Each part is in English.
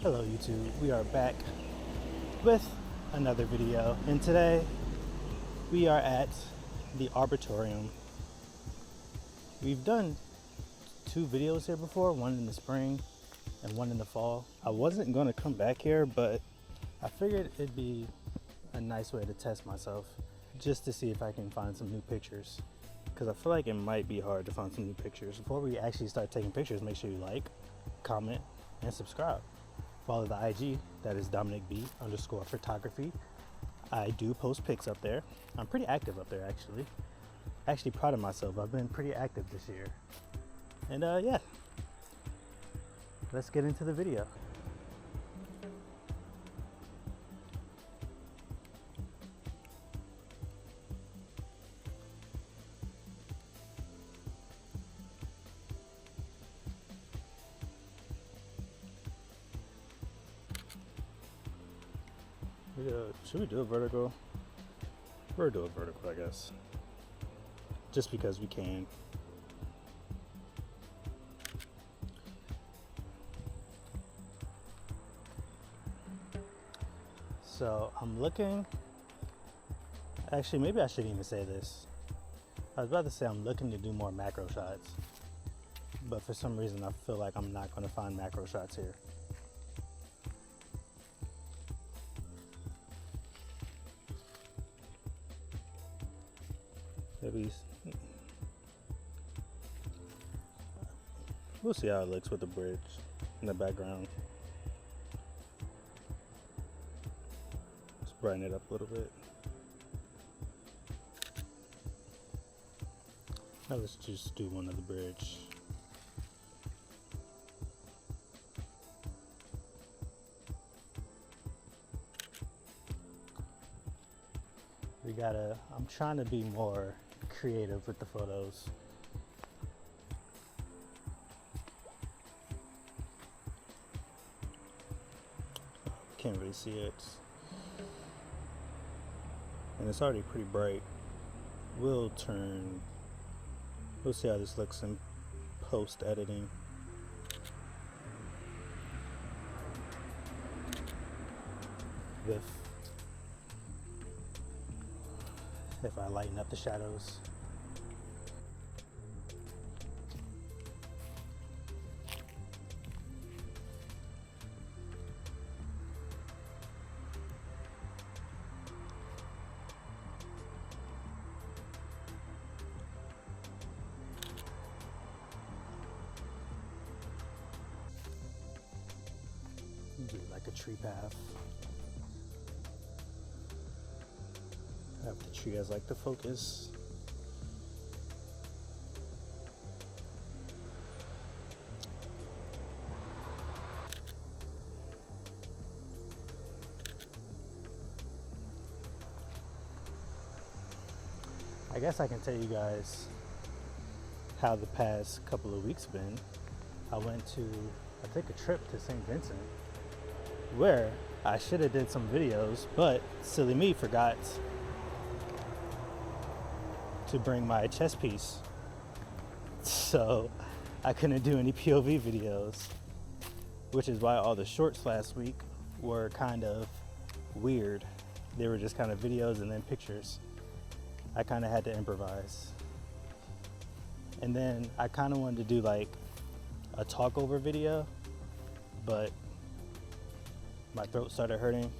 Hello YouTube, we are back with another video, and today we are at the Arbetorum. We've done two videos here before, one in the spring and one in the fall. I wasn't going to come back here, but I figured it'd be a nice way to test myself just to see if I can find some new pictures, because I feel like it might be hard to find some new pictures. Before we actually start taking pictures, make sure you like, comment, and subscribe. Follow the IG, that is DominicB_photography. I do post pics up there. I'm pretty active up there actually. Actually proud of myself. I've been pretty active this year. And yeah, let's get into the video. Should we do a vertical? We're do a vertical, I guess. Just because we can. So I'm looking, actually maybe I shouldn't even say this. I was about to say I'm looking to do more macro shots, but for some reason I feel like I'm not going to find macro shots here. Maybe we'll see how it looks with the bridge in the background. Let's brighten it up a little bit. Now let's just do one of the bridge. I'm trying to be more creative with the photos. Can't really see it. And it's already pretty bright. We'll see how this looks in post editing. If I lighten up the shadows. Do like a tree path. Have the tree as like the focus. I guess I can tell you guys how the past couple of weeks been. I took a trip to St. Vincent where I should have did some videos, but silly me forgot to bring my chess piece, so I couldn't do any POV videos, which is why all the shorts last week were kind of weird. They were just kind of videos and then pictures. I kind of had to improvise, and then I kind of wanted to do like a talk over video, but my throat started hurting,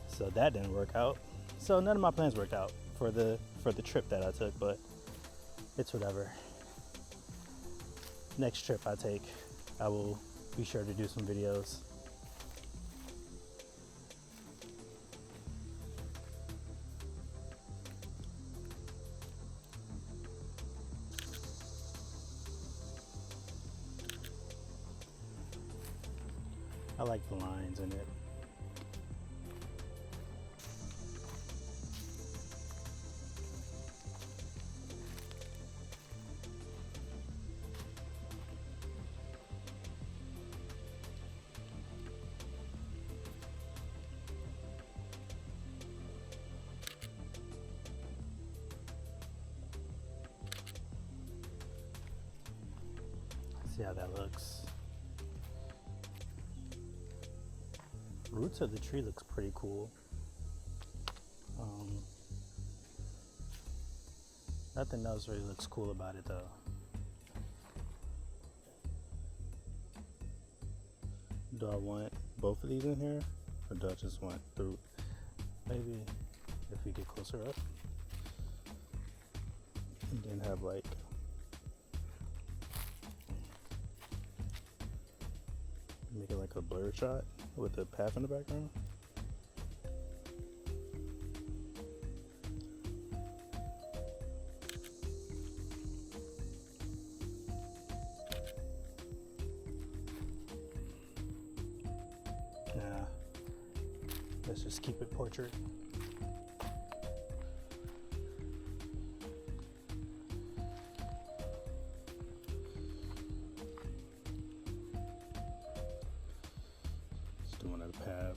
so that didn't work out. So none of my plans worked out for the trip that I took, but it's whatever. Next trip I take, I will be sure to do some videos. I like the lines in it. See how that looks. roots of the tree looks pretty cool. Nothing else really looks cool about it though. Do I want both of these in here, or do I just want the root? Maybe if we get closer up and then have like make it like a blur shot with the path in the background. Nah, let's just keep it portrait. Let's do another path.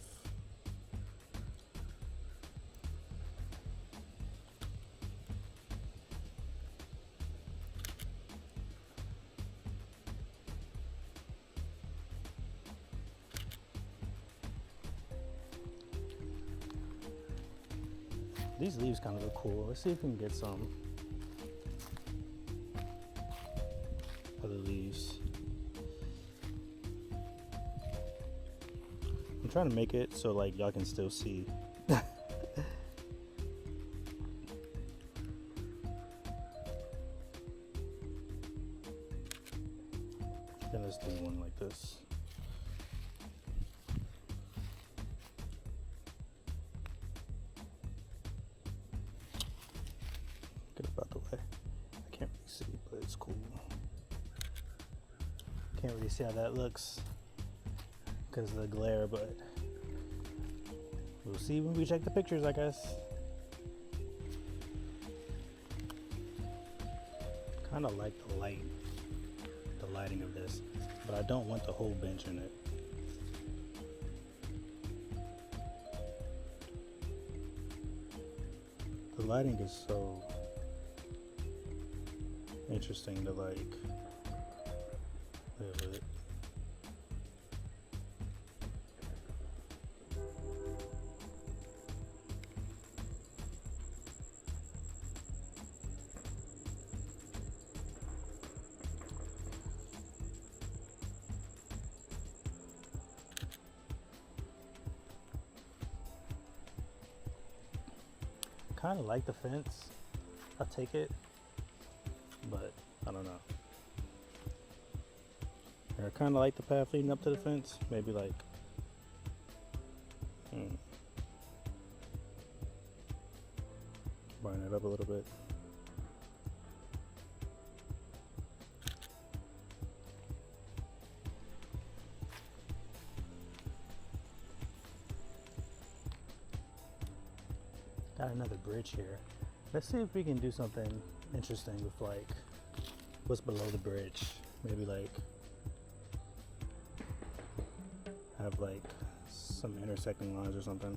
These leaves kind of look cool. Let's see if we can get some other leaves. I'm trying to make it so like y'all can still see. Then let's do one like this. Get up out the way. I can't really see, but it's cool. Can't really see how that looks because of the glare, but we'll see when we check the pictures, I guess. Kind of like the lighting of this, but I don't want the whole bench in it. The lighting is so interesting to like live with it. Kind of like the fence. I'll take it, but I don't know. I kind of like the path leading up to the fence. Maybe like brighten it up a little bit. Got another bridge here. Let's see if we can do something interesting with like what's below the bridge. Maybe like have like some intersecting lines or something.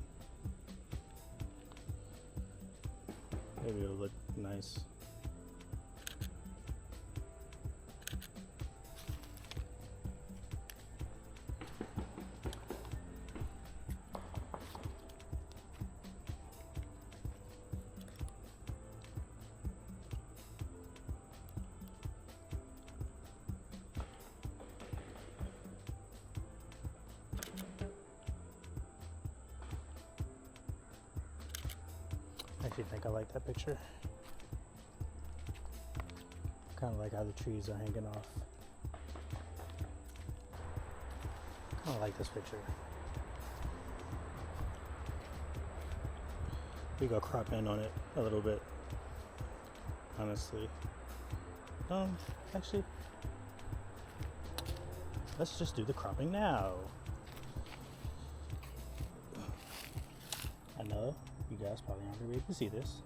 Maybe it'll look nice. I actually think I like that picture. Kind of like how the trees are hanging off. Kind of like this picture. We go crop in on it a little bit, honestly. Actually, let's just do the cropping now. I know you guys probably aren't gonna be able to see this.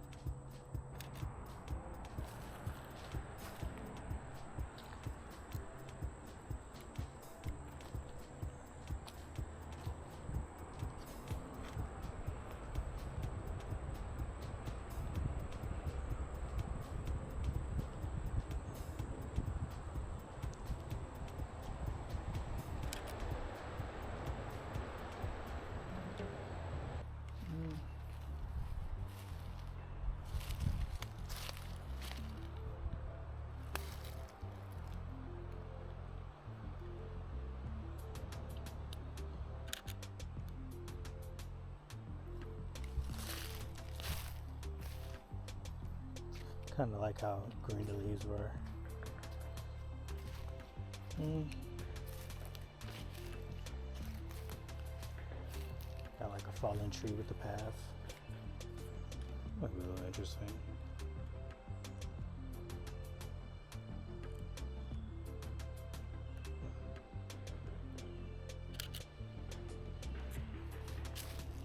Kind of like how green the leaves were. Got like a fallen tree with the path. Might be a little interesting.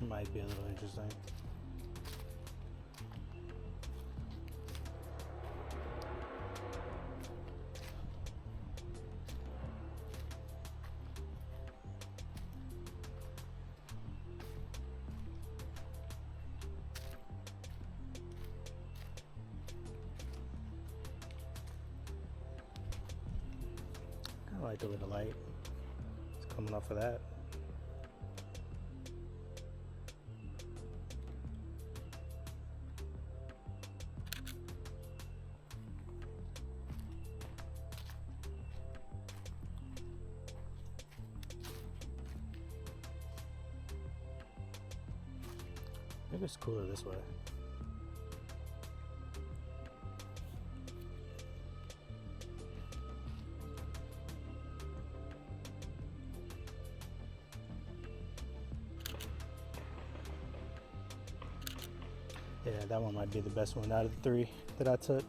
Might be a little interesting. I like the little light. It's coming off of that. Maybe it's cooler this way. Yeah, that one might be the best one out of the three that I took.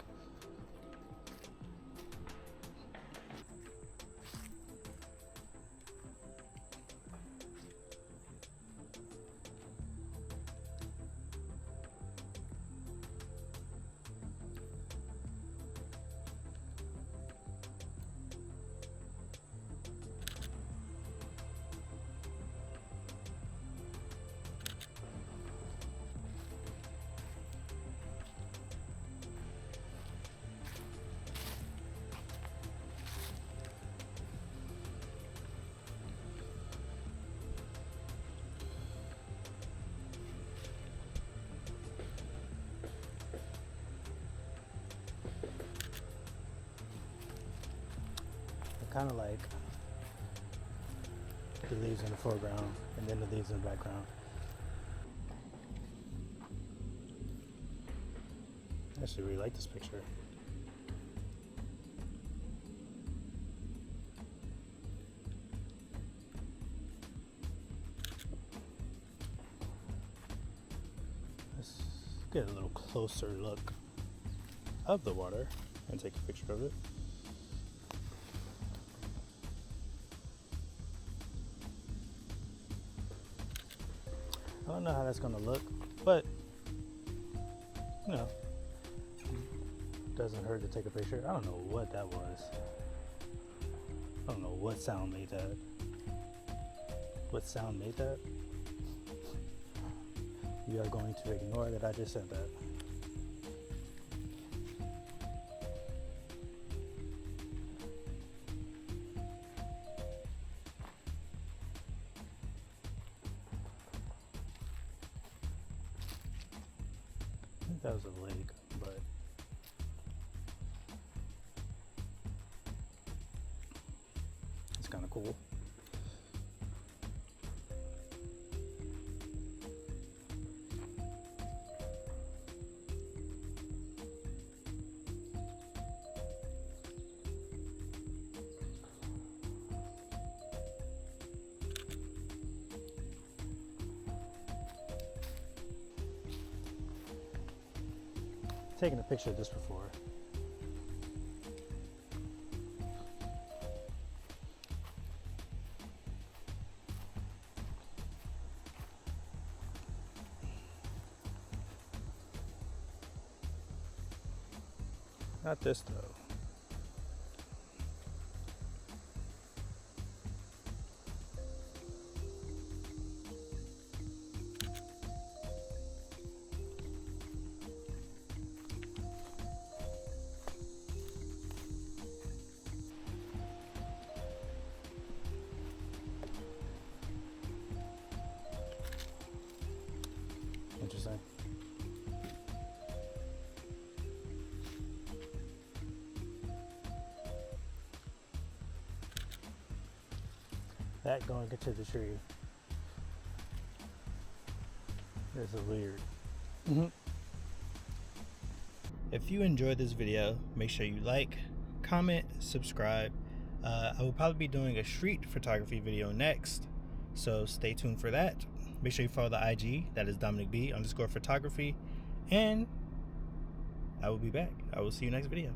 Kind of like the leaves in the foreground and then the leaves in the background. I actually really like this picture. Let's get a little closer look of the water and take a picture of it. I don't know how that's gonna look, but you know, doesn't hurt to take a picture. I don't know what that was. I don't know what sound made that. What sound made that? You are going to ignore that I just said that. I think that was a lake, but it's kind of cool. Taken a picture of this before. Not this though. Interesting. That going into the tree is weird. If you enjoyed this video, make sure you like, comment, subscribe. I will probably be doing a street photography video next, so stay tuned for that. Make sure you follow the IG, that is DominicB_photography, and I will be back. I will see you next video.